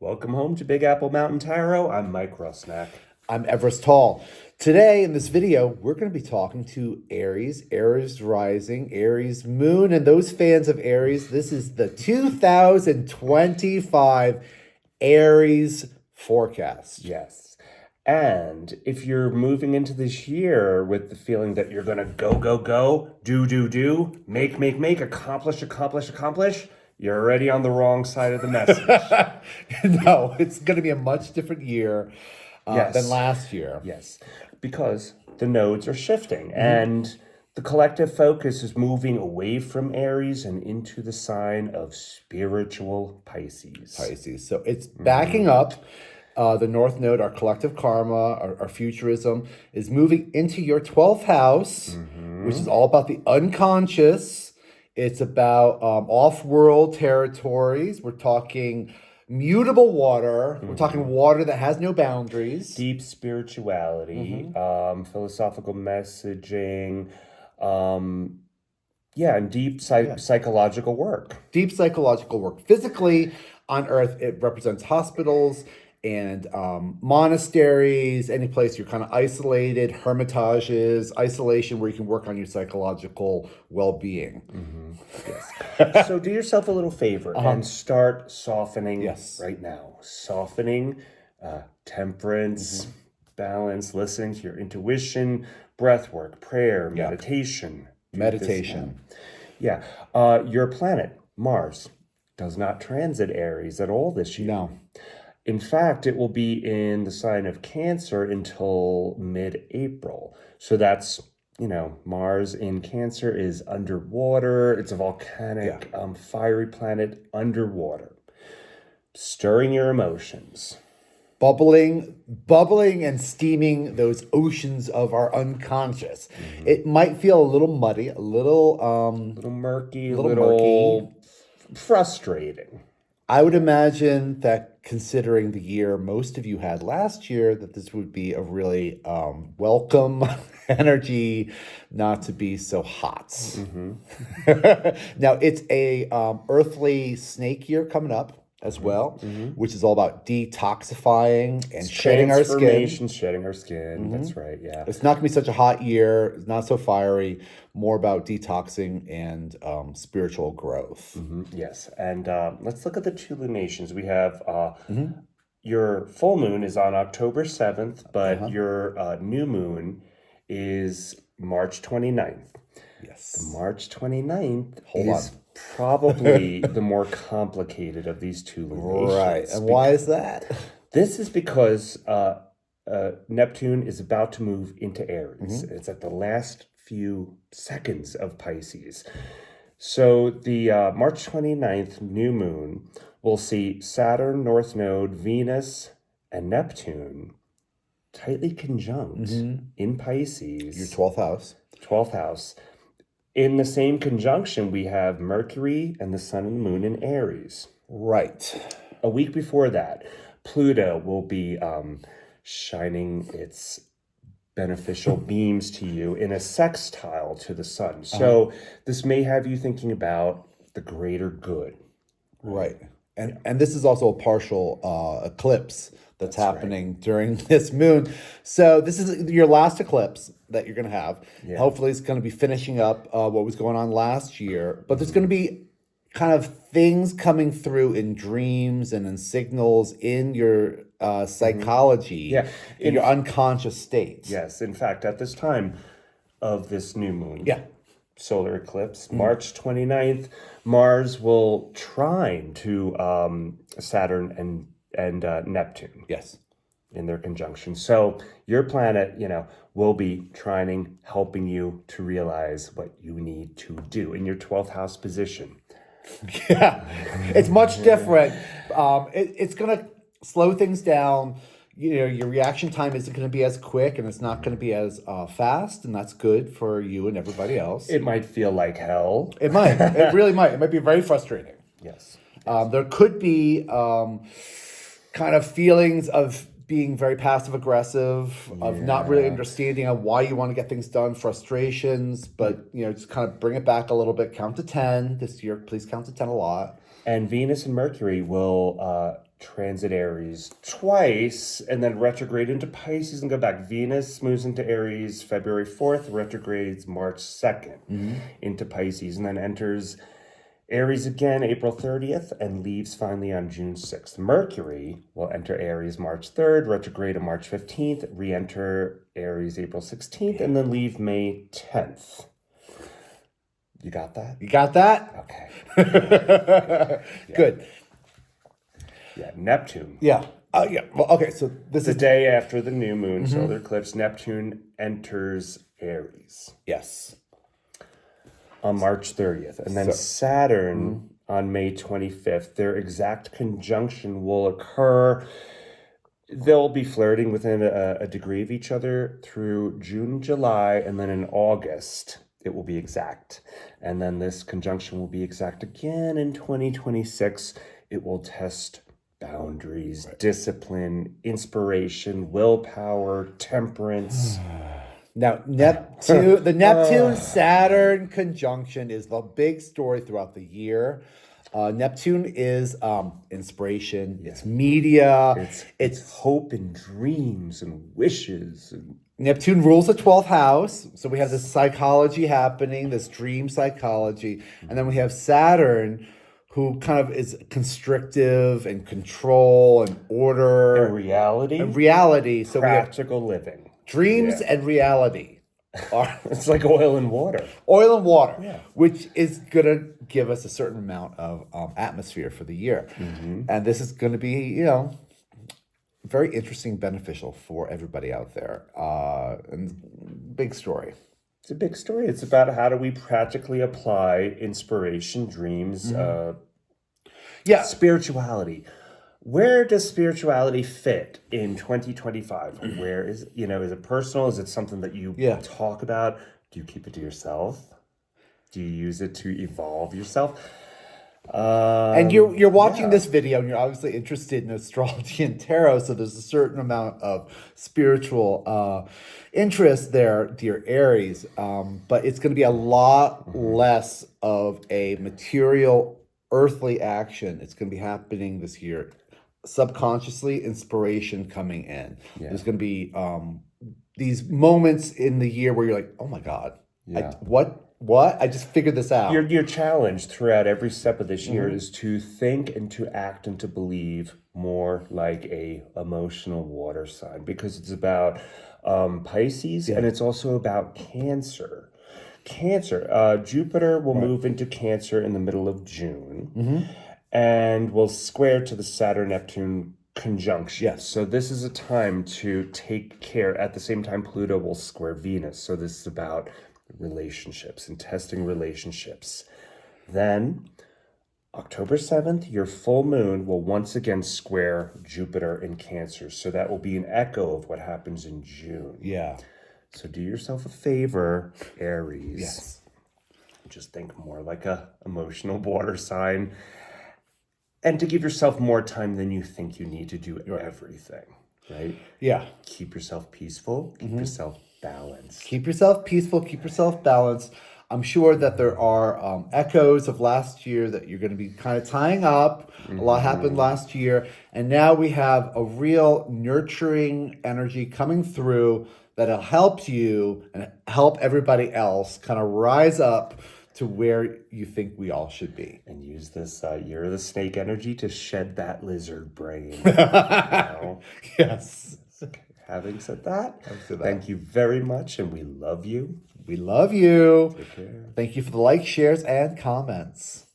Welcome home to Big Apple Mountain Tarot. I'm Mike Rusnak. I'm Everest Tall. Today in this video, we're going to be talking to Aries, Aries rising, Aries moon, and those fans of Aries, this is the 2025 Aries forecast. Yes. And if you're moving into this year with the feeling that you're going to go, do, make, accomplish, you're already on the wrong side of the message. No, it's going to be a much different year than last year. Yes, because the nodes are shifting and the collective focus is moving away from Aries and into the sign of spiritual Pisces. So it's backing up. The North Node, our collective karma, our futurism, is moving into your 12th house, which is all about the unconscious. It's about off-world territories. We're talking mutable water. We're talking water that has no boundaries. Deep spirituality, philosophical messaging, and deep psychological work. Deep psychological work. Physically, on Earth, it represents hospitals and monasteries, any place you're kind of isolated, hermitages, isolation where you can work on your psychological well-being. Yes. So do yourself a little favor and start softening right now. Softening, temperance, balance, listening to your intuition, breath work, prayer, meditation. Yeah. Your planet, Mars, does not transit Aries at all this year. No. In fact, it will be in the sign of Cancer until mid-April. So that's, Mars in Cancer is underwater. It's a volcanic, fiery planet underwater. Stirring your emotions. Bubbling and steaming those oceans of our unconscious. It might feel a little muddy, a little murky, a little frustrating. I would imagine that considering the year most of you had last year, that this would be a really welcome energy, not to be so hot. Now, it's a earthly snake year coming up as well, which is all about detoxifying and shedding our skin. Shedding our skin, that's right, yeah. It's not going to be such a hot year, it's not so fiery, more about detoxing and spiritual growth. Yes, and let's look at the two lunations. We have your full moon is on October 7th, but your new moon is March 29th. Yes. The March 29th is probably the more complicated of these two lunations. Right, and why is that? This is because Neptune is about to move into Aries. It's at the last few seconds of Pisces. So the March 29th new moon will see Saturn, North Node, Venus, and Neptune tightly conjunct in Pisces. Your 12th house. 12th house. In the same conjunction, we have Mercury and the Sun and the Moon in Aries. Right. A week before that, Pluto will be shining its beneficial beams to you in a sextile to the Sun. So this may have you thinking about the greater good. Right. And this is also a partial eclipse that's happening during this moon. So this is your last eclipse that you're going to have. Yeah. Hopefully it's going to be finishing up what was going on last year. But there's going to be kind of things coming through in dreams and in signals in your psychology, in your unconscious state. Yes. In fact, at this time of this new moon, solar eclipse, March 29th, Mars will trine to Saturn and Neptune. Yes. In their conjunction. So your planet, will be trining, helping you to realize what you need to do in your 12th house position. Yeah, it's much different. It's going to slow things down. Your reaction time isn't going to be as quick and it's not going to be as fast, and that's good for you and everybody else. It might feel like hell. It might. It really might. It might be very frustrating. Yes. There could be kind of feelings of being very passive aggressive, of not really understanding on why you want to get things done, frustrations, but just kind of bring it back a little bit. Count to 10 this year. Please count to 10 a lot. And Venus and Mercury will transit Aries twice and then retrograde into Pisces and go back. Venus moves into Aries February 4th, retrogrades March 2nd into Pisces, and then enters Aries again April 30th and leaves finally on June 6th. Mercury will enter Aries March 3rd, retrograde on March 15th, re-enter Aries April 16th, and then leave May 10th. You got that? You got that? Okay. Good. Yeah, Neptune. Yeah. Yeah. Well, okay. So this The is day after the new moon solar eclipse, Neptune enters Aries yes. on March 30th. And then Saturn on May 25th. Their exact conjunction will occur. They'll be flirting within a degree of each other through June, July, and then in August, it will be exact. And then this conjunction will be exact again in 2026. It will test boundaries, discipline, inspiration, willpower, temperance. Now, the Neptune-Saturn conjunction is the big story throughout the year. Neptune is inspiration, it's media, It's hope and dreams and wishes. Neptune rules the 12th house. So we have this psychology happening, this dream psychology. And then we have Saturn, who kind of is constrictive and control and order. And reality. And reality. So practical living. Dreams and reality are it's like oil and water. Oil and water, which is going to give us a certain amount of atmosphere for the year. And this is going to be, very interesting, beneficial for everybody out there. And big story. It's a big story. It's about how do we practically apply inspiration, dreams, spirituality. Where does spirituality fit in 2025? Where is it personal? Is it something that you talk about? Do you keep it to yourself? Do you use it to evolve yourself? And you're watching this video and you're obviously interested in astrology and tarot, so there's a certain amount of spiritual interest there, dear Aries. But it's going to be a lot less of a material, earthly action. It's going to be happening this year. Subconsciously, inspiration coming in. There's going to be these moments in the year where you're like, oh my God, what? I just figured this out. Your challenge throughout every step of this year is to think and to act and to believe more like a emotional water sign, because it's about Pisces and it's also about Cancer. Jupiter will move into Cancer in the middle of June and will square to the Saturn-Neptune conjunction. Yes. So this is a time to take care. At the same time, Pluto will square Venus. So this is about relationships and testing relationships. Then October 7th, your full moon will once again square Jupiter in Cancer. So that will be an echo of what happens in June. Yeah. So do yourself a favor, Aries. Yes. Just think more like a emotional water sign, and to give yourself more time than you think you need to do everything, right? Yeah. Keep yourself peaceful, keep yourself balanced. Keep yourself peaceful, keep yourself balanced. I'm sure that there are echoes of last year that you're going to be kind of tying up. A lot happened last year. And now we have a real nurturing energy coming through that'll help you and help everybody else kind of rise up to where you think we all should be. And use this year of the snake energy to shed that lizard brain. Yes. Okay. Having said that, thank you very much, and we love you. We love you. Take care. Thank you for the likes, shares, and comments.